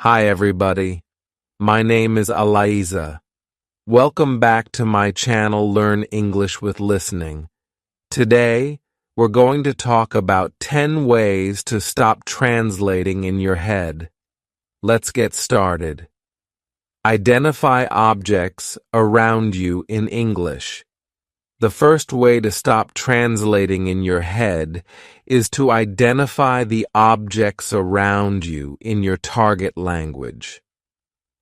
Hi everybody, my name is Alaiza. Welcome back to my channel Learn English with Listening. Today, we're going to talk about 10 ways to stop translating in your head. Let's get started. Identify objects around you in English. The first way to stop translating in your head is to identify the objects around you in your target language.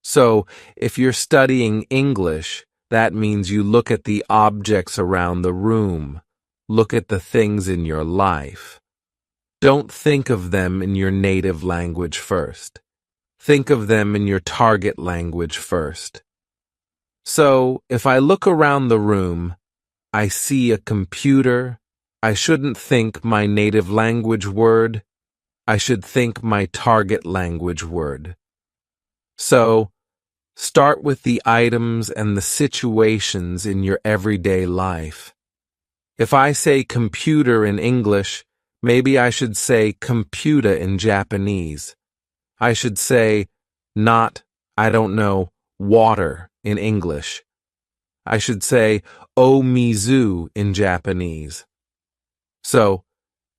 So, if you're studying English, that means you look at the objects around the room. Look at the things in your life. Don't think of them in your native language first. Think of them in your target language first. So, if I look around the room, I see a computer. I shouldn't think my native language word. I should think my target language word. So, start with the items and the situations in your everyday life. If I say computer in English, maybe I should say computer in Japanese. I should say not, water in English. I should say mizu in Japanese. So,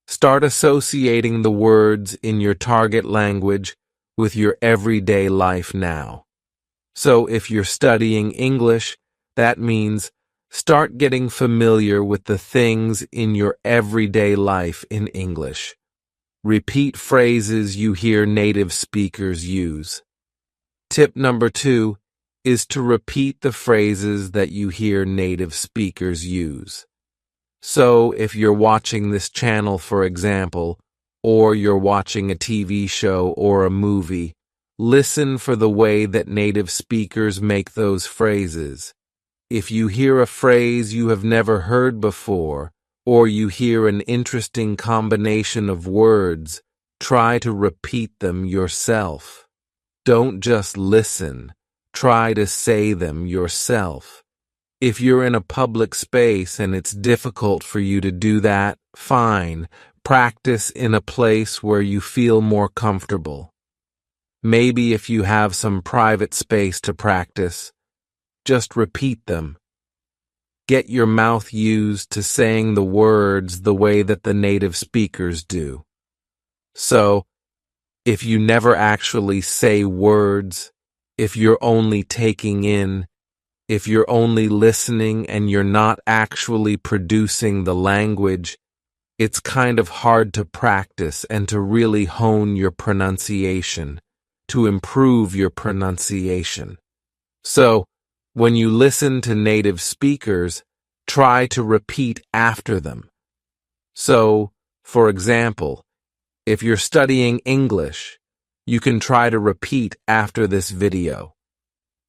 start associating the words in your target language with your everyday life now. So, if you're studying English, that means start getting familiar with the things in your everyday life in English. Repeat phrases you hear native speakers use. Tip number 2 is to repeat the phrases that you hear native speakers use. So, if you're watching this channel, for example, or you're watching a TV show or a movie, listen for the way that native speakers make those phrases. If you hear a phrase you have never heard before, or you hear an interesting combination of words, try to repeat them yourself. Don't just listen. Try to say them yourself. If you're in a public space and it's difficult for you to do that, fine. Practice in a place where you feel more comfortable. Maybe if you have some private space to practice, just repeat them. Get your mouth used to saying the words the way that the native speakers do. So, if you never actually say words, if you're only taking in, if you're only listening and you're not actually producing the language, it's kind of hard to practice and to really hone your pronunciation, to improve your pronunciation. So, when you listen to native speakers, try to repeat after them. So, for example, if you're studying English, you can try to repeat after this video.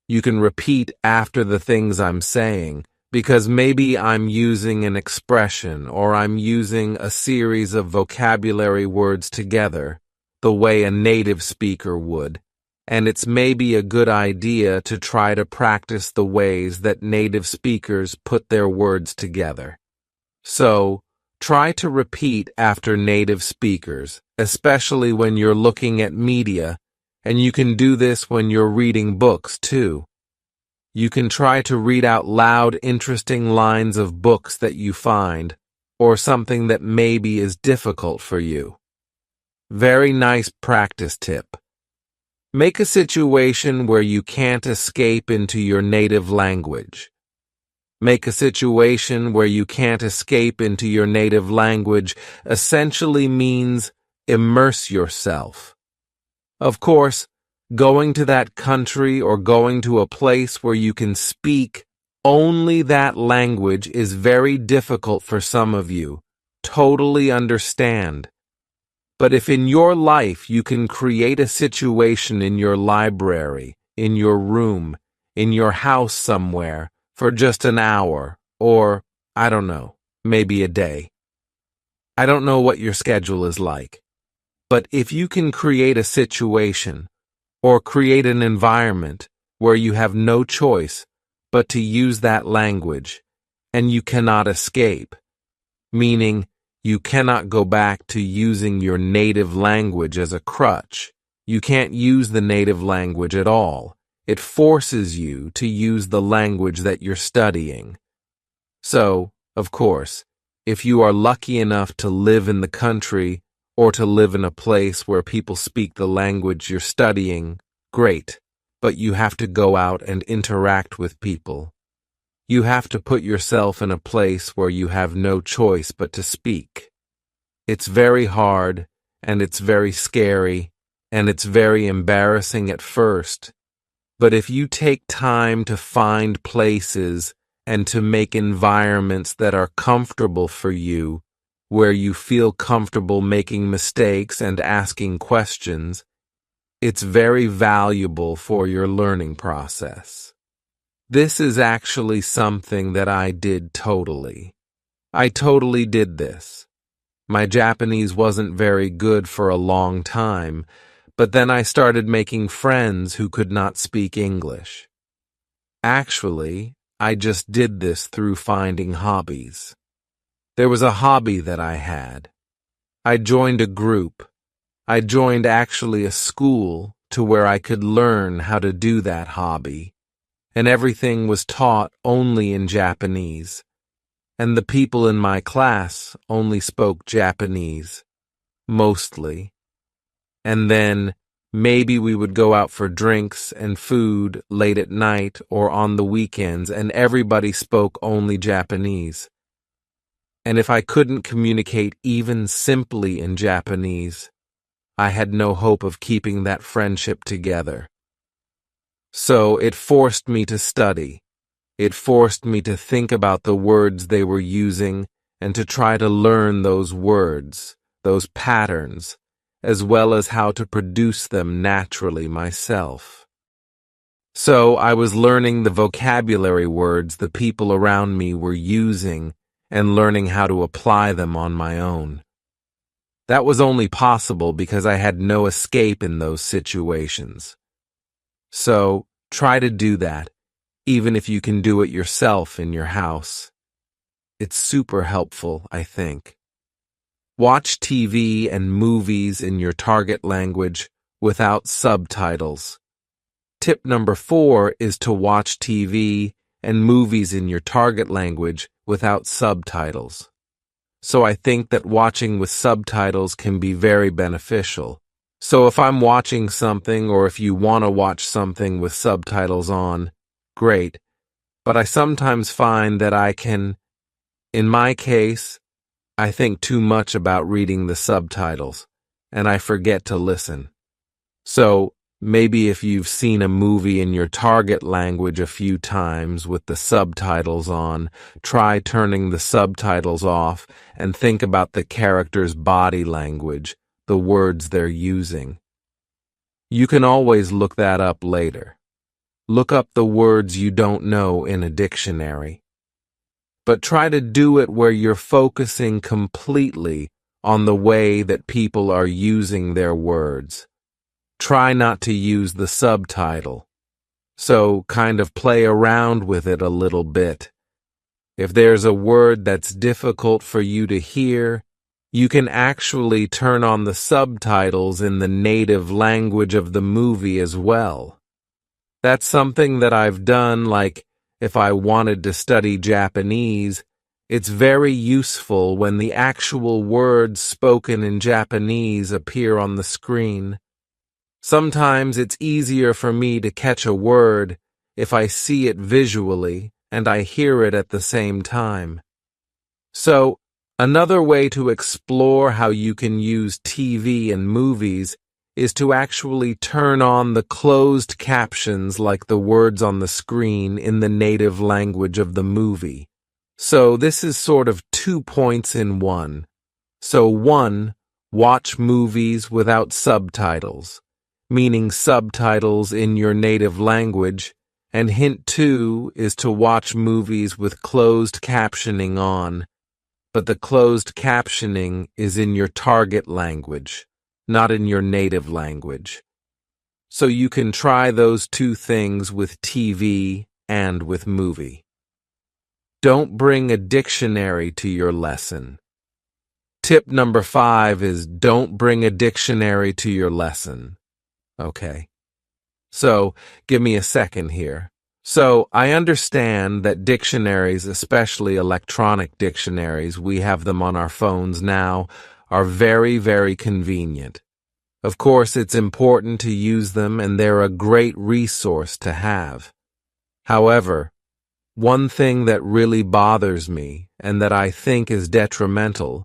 You can repeat after the things I'm saying, because maybe I'm using an expression or I'm using a series of vocabulary words together, the way a native speaker would, and it's maybe a good idea to try to practice the ways that native speakers put their words together. So, try to repeat after native speakers, especially when you're looking at media, and you can do this when you're reading books too. You can try to read out loud interesting lines of books that you find, or something that maybe is difficult for you. Very nice practice tip. Make a situation where you can't escape into your native language. Make a situation where you can't escape into your native language essentially means immerse yourself. Of course, going to that country or going to a place where you can speak only that language is very difficult for some of you. Totally understand. But if in your life you can create a situation in your library, in your room, in your house somewhere, for just an hour, or, maybe a day. I don't know what your schedule is like. But if you can create a situation, or create an environment where you have no choice but to use that language, and you cannot escape, meaning you cannot go back to using your native language as a crutch, You can't use the native language at all. It forces you to use the language that you're studying. So, of course, if you are lucky enough to live in the country or to live in a place where people speak the language you're studying, great, but you have to go out and interact with people. You have to put yourself in a place where you have no choice but to speak. It's very hard, and it's very scary, and it's very embarrassing at first. But if you take time to find places and to make environments that are comfortable for you, where you feel comfortable making mistakes and asking questions, it's very valuable for your learning process. This is actually something that I did totally. I totally did this. My Japanese wasn't very good for a long time, but then I started making friends who could not speak English. Actually, I just did this through finding hobbies. There was a hobby that I had. I joined a group. I joined actually a school to where I could learn how to do that hobby, and everything was taught only in Japanese. And the people in my class only spoke Japanese, mostly. And then maybe we would go out for drinks and food late at night or on the weekends, and everybody spoke only Japanese. And if I couldn't communicate even simply in Japanese, I had no hope of keeping that friendship together. So it forced me to study. It forced me to think about the words they were using and to try to learn those words, those patterns, as well as how to produce them naturally myself. So I was learning the vocabulary words the people around me were using and learning how to apply them on my own. That was only possible because I had no escape in those situations. So try to do that, even if you can do it yourself in your house. It's super helpful, I think. Watch TV and movies in your target language without subtitles. Tip number 4 is to watch TV and movies in your target language without subtitles. So I think that watching with subtitles can be very beneficial. So if I'm watching something, or if you want to watch something with subtitles on, great. But I sometimes find that in my case, I think too much about reading the subtitles, and I forget to listen. So maybe if you've seen a movie in your target language a few times with the subtitles on, try turning the subtitles off and think about the character's body language, the words they're using. You can always look that up later. Look up the words you don't know in a dictionary. But try to do it where you're focusing completely on the way that people are using their words. Try not to use the subtitle. So kind of play around with it a little bit. If there's a word that's difficult for you to hear, you can actually turn on the subtitles in the native language of the movie as well. That's something that I've done, like if I wanted to study Japanese, it's very useful when the actual words spoken in Japanese appear on the screen. Sometimes it's easier for me to catch a word if I see it visually and I hear it at the same time. So, another way to explore how you can use TV and movies is to actually turn on the closed captions like the words on the screen in the native language of the movie. So this is sort of 2 points in one. So 1, watch movies without subtitles, meaning subtitles in your native language, and hint 2 is to watch movies with closed captioning on, but the closed captioning is in your target language, not in your native language. So you can try those 2 things with TV and with movie. Don't bring a dictionary to your lesson. Tip number 5 is don't bring a dictionary to your lesson. Okay. So, give me a second here. So, I understand that dictionaries, especially electronic dictionaries, we have them on our phones now, are very, very convenient. Of course, it's important to use them and they're a great resource to have. However, one thing that really bothers me and that I think is detrimental,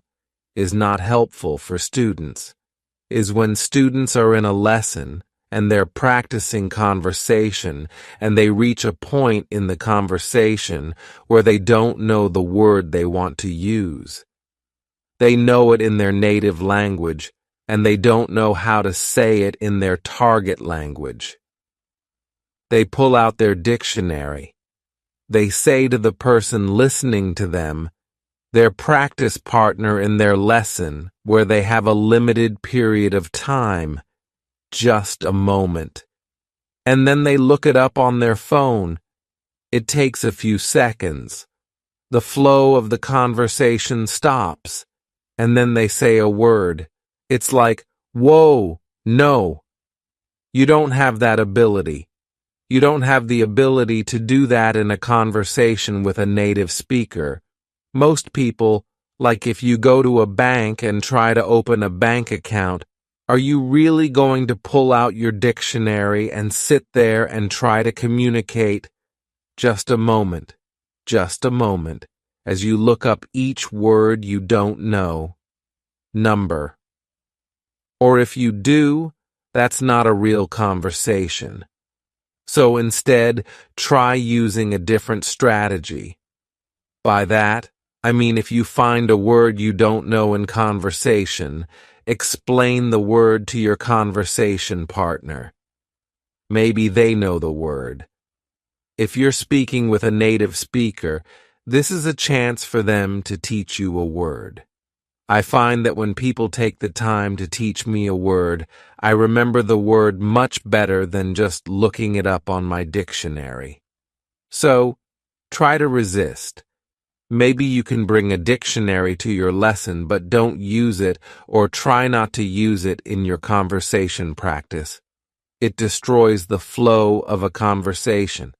is not helpful for students, is when students are in a lesson and they're practicing conversation and they reach a point in the conversation where they don't know the word they want to use. They know it in their native language and they don't know how to say it in their target language. They pull out their dictionary. They say to the person listening to them, their practice partner in their lesson, where they have a limited period of time, just a moment. And then they look it up on their phone. It takes a few seconds. The flow of the conversation stops, and then they say a word. It's like, whoa, no. You don't have that ability. You don't have the ability to do that in a conversation with a native speaker. Most people, like if you go to a bank and try to open a bank account, are you really going to pull out your dictionary and sit there and try to communicate? Just a moment, as you look up each word you don't know. Number. Or if you do, that's not a real conversation. So instead, try using a different strategy. By that, I mean if you find a word you don't know in conversation, explain the word to your conversation partner. Maybe they know the word. If you're speaking with a native speaker, this is a chance for them to teach you a word. I find that when people take the time to teach me a word, I remember the word much better than just looking it up on my dictionary. So, try to resist. Maybe you can bring a dictionary to your lesson, but don't use it or try not to use it in your conversation practice. It destroys the flow of a conversation.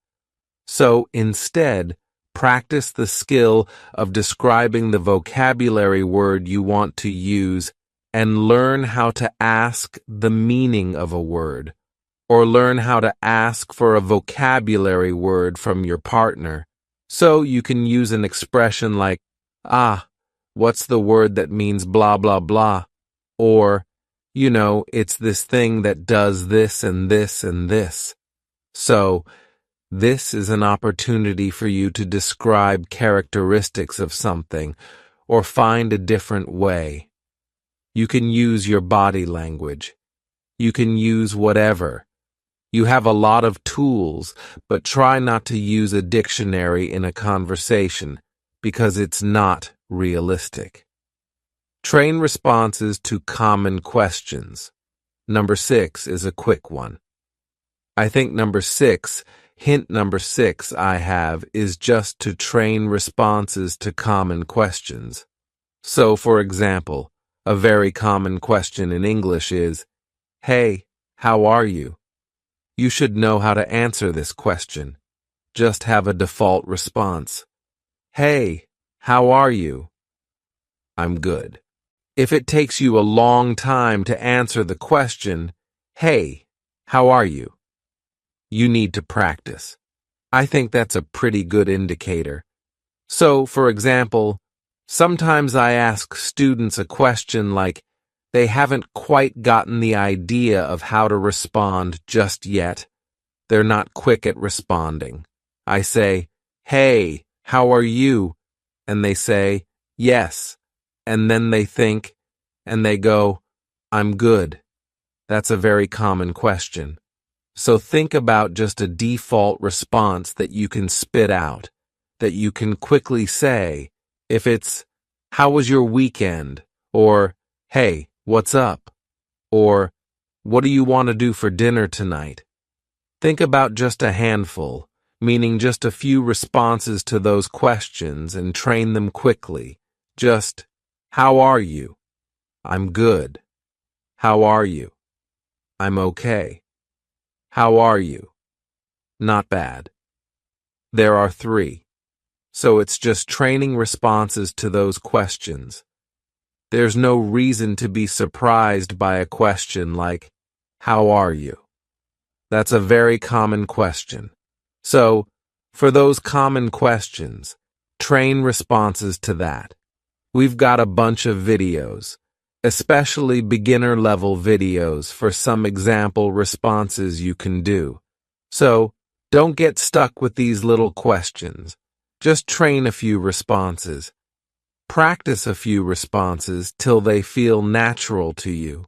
So instead, practice the skill of describing the vocabulary word you want to use and learn how to ask the meaning of a word, or learn how to ask for a vocabulary word from your partner. So you can use an expression like, what's the word that means blah, blah, blah? Or, it's this thing that does this and this and this. So, this is an opportunity for you to describe characteristics of something or find a different way. You can use your body language. You can use whatever. You have a lot of tools, but try not to use a dictionary in a conversation because it's not realistic. Train responses to common questions. Number 6 is a quick one. I think hint number 6 I have is just to train responses to common questions. So, for example, a very common question in English is, "Hey, how are you?" You should know how to answer this question. Just have a default response. Hey, how are you? I'm good. If it takes you a long time to answer the question, hey, how are you? You need to practice. I think that's a pretty good indicator. So, for example, sometimes I ask students a question like, they haven't quite gotten the idea of how to respond just yet. They're not quick at responding. I say, hey, how are you? And they say, yes. And then they think, and they go, I'm good. That's a very common question. So think about just a default response that you can spit out, that you can quickly say. If it's, how was your weekend? Or, hey, what's up? Or, what do you want to do for dinner tonight? Think about just a handful, meaning just a few responses to those questions and train them quickly. Just, how are you? I'm good. How are you? I'm okay. How are you? Not bad. There are 3. So it's just training responses to those questions. There's no reason to be surprised by a question like, how are you? That's a very common question. So, for those common questions, train responses to that. We've got a bunch of videos, especially beginner-level videos for some example responses you can do. So, don't get stuck with these little questions. Just train a few responses. Practice a few responses till they feel natural to you.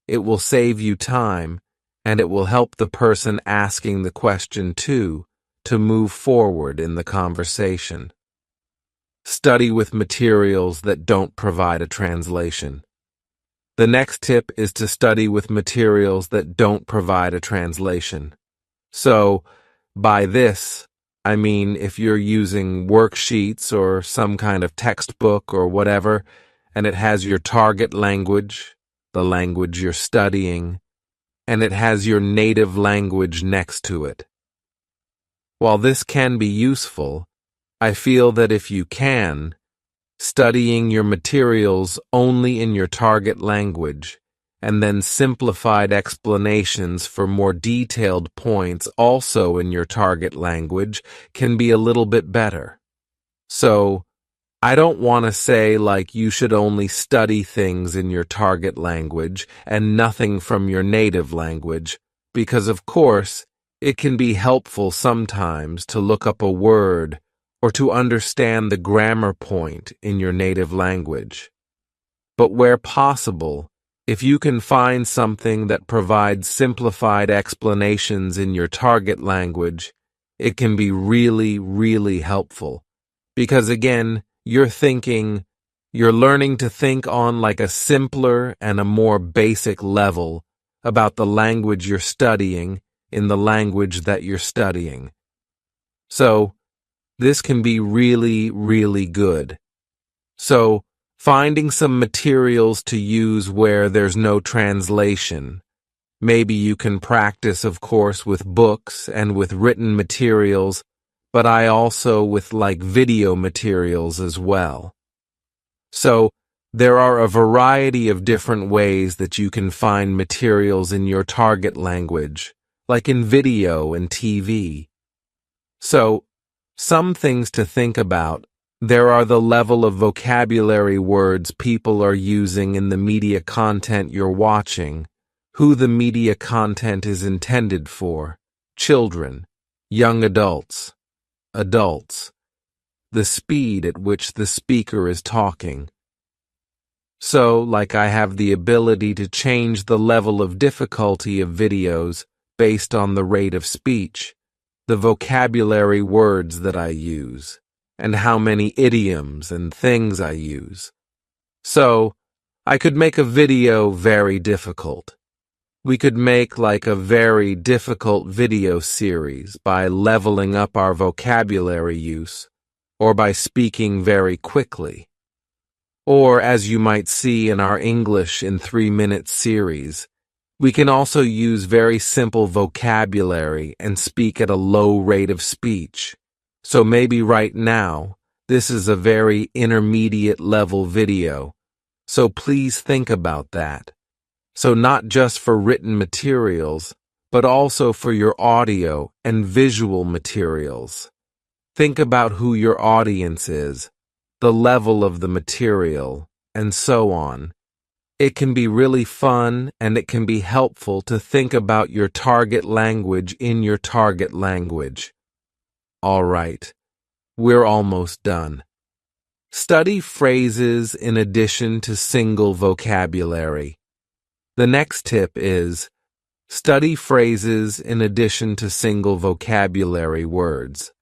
It will save you time, and it will help the person asking the question too to move forward in the conversation. Study with materials that don't provide a translation. The next tip is to study with materials that don't provide a translation. So, by this, I mean if you're using worksheets or some kind of textbook or whatever, and it has your target language, the language you're studying, and it has your native language next to it. While this can be useful, I feel that if you can, studying your materials only in your target language, and then simplified explanations for more detailed points also in your target language can be a little bit better. So, I don't want to say like you should only study things in your target language and nothing from your native language, because of course, it can be helpful sometimes to look up a word or to understand the grammar point in your native language. But where possible, if you can find something that provides simplified explanations in your target language, it can be really, really helpful. Because again, you're learning to think on like a simpler and a more basic level about the language you're studying in the language that you're studying. So, this can be really, really good. So, finding some materials to use where there's no translation. Maybe you can practice, of course, with books and with written materials, but I also with like video materials as well. So, there are a variety of different ways that you can find materials in your target language, like in video and TV. So, some things to think about. There are the level of vocabulary words people are using in the media content you're watching, who the media content is intended for, children, young adults, the speed at which the speaker is talking. So, like I have the ability to change the level of difficulty of videos based on the rate of speech, the vocabulary words that I use, and how many idioms and things I use. So, I could make a video very difficult. We could make like a very difficult video series by leveling up our vocabulary use, or by speaking very quickly. Or, as you might see in our English in 3-minute series, we can also use very simple vocabulary and speak at a low rate of speech. So maybe right now, this is a very intermediate level video. So please think about that. So not just for written materials, but also for your audio and visual materials. Think about who your audience is, the level of the material, and so on. It can be really fun and it can be helpful to think about your target language in your target language. All right, we're almost done. Study phrases in addition to single vocabulary. The next tip is study phrases in addition to single vocabulary words.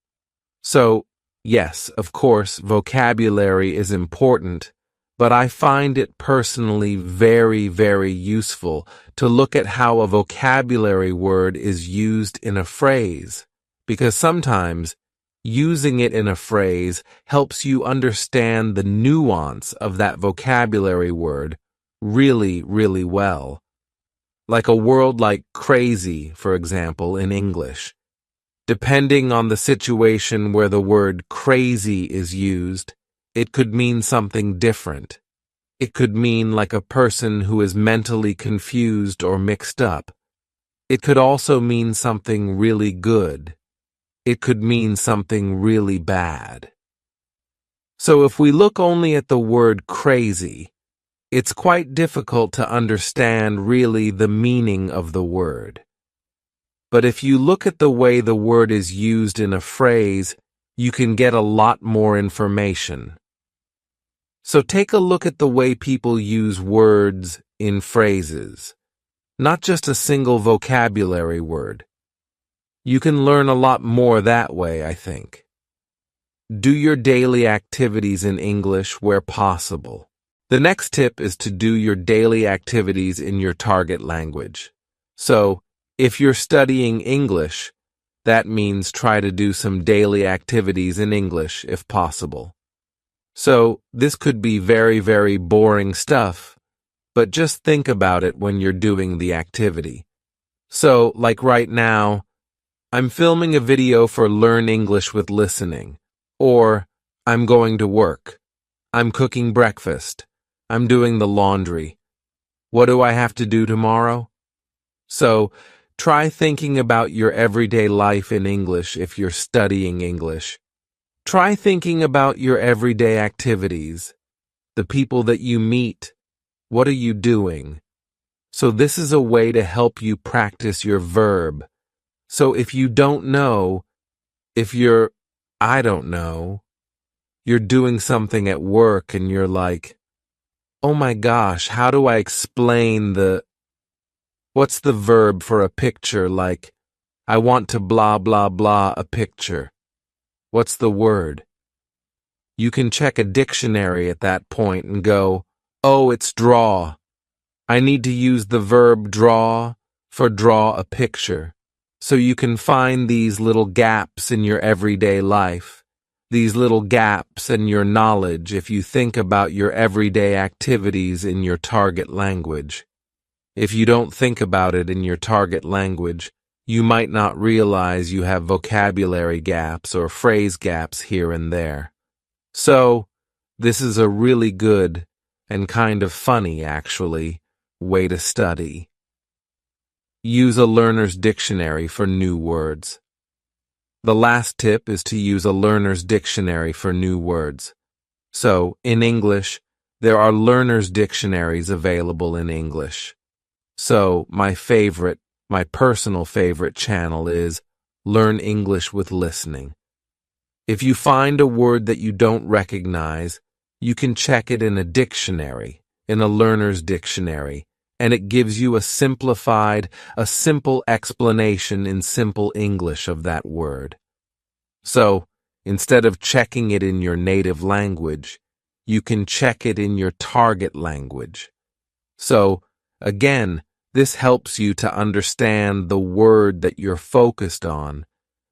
So, yes, of course, vocabulary is important, but I find it personally very, very useful to look at how a vocabulary word is used in a phrase, because sometimes using it in a phrase helps you understand the nuance of that vocabulary word really, really well. like a word like crazy, for example, in English. Depending on the situation where the word crazy is used, it could mean something different. It could mean like a person who is mentally confused or mixed up. It could also mean something really good. It could mean something really bad. So if we look only at the word crazy, it's quite difficult to understand really the meaning of the word. But if you look at the way the word is used in a phrase, you can get a lot more information. So take a look at the way people use words in phrases, not just a single vocabulary word. You can learn a lot more that way, I think. Do your daily activities in English where possible. The next tip is to do your daily activities in your target language. So, if you're studying English, that means try to do some daily activities in English if possible. So, this could be very, very boring stuff, but just think about it when you're doing the activity. So, like right now, I'm filming a video for Learn English with Listening, or I'm going to work, I'm cooking breakfast, I'm doing the laundry. What do I have to do tomorrow? So, try thinking about your everyday life in English if you're studying English. Try thinking about your everyday activities, the people that you meet. What are you doing? So this is a way to help you practice your verb. So if you don't know, I don't know, you're doing something at work and you're like, oh my gosh, how do I explain what's the verb for a picture like, I want to blah blah blah a picture. What's the word? You can check a dictionary at that point and go, oh, it's draw. I need to use the verb draw for draw a picture. So you can find these little gaps in your everyday life, these little gaps in your knowledge if you think about your everyday activities in your target language. If you don't think about it in your target language, you might not realize you have vocabulary gaps or phrase gaps here and there. So, this is a really good, and kind of funny actually, way to study. Use a learner's dictionary for new words. The last tip is to use a learner's dictionary for new words. So, in English, there are learner's dictionaries available in English. So, my personal favorite channel is Learn English with Listening. If you find a word that you don't recognize, you can check it in a dictionary, in a learner's dictionary, and it gives you a simple explanation in simple English of that word. So, instead of checking it in your native language, you can check it in your target language. So, again, this helps you to understand the word that you're focused on,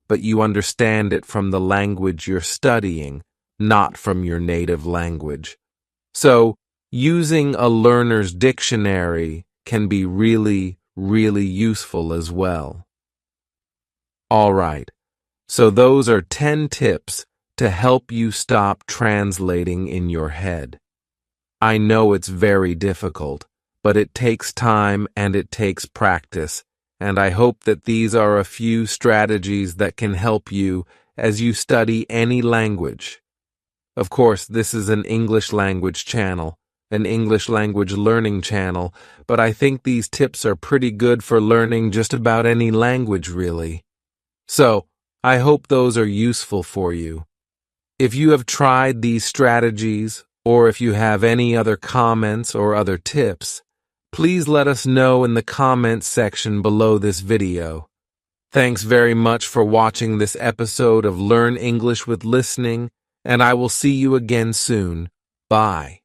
but you understand it from the language you're studying, not from your native language. So, using a learner's dictionary can be really, really useful as well. All right, so those are 10 tips to help you stop translating in your head. I know it's very difficult, but it takes time and it takes practice, and I hope that these are a few strategies that can help you as you study any language. Of course, this is an English language channel, an English language learning channel, but I think these tips are pretty good for learning just about any language, really. So, I hope those are useful for you. If you have tried these strategies, or if you have any other comments or other tips, please let us know in the comments section below this video. Thanks very much for watching this episode of Learn English with Listening, and I will see you again soon. Bye.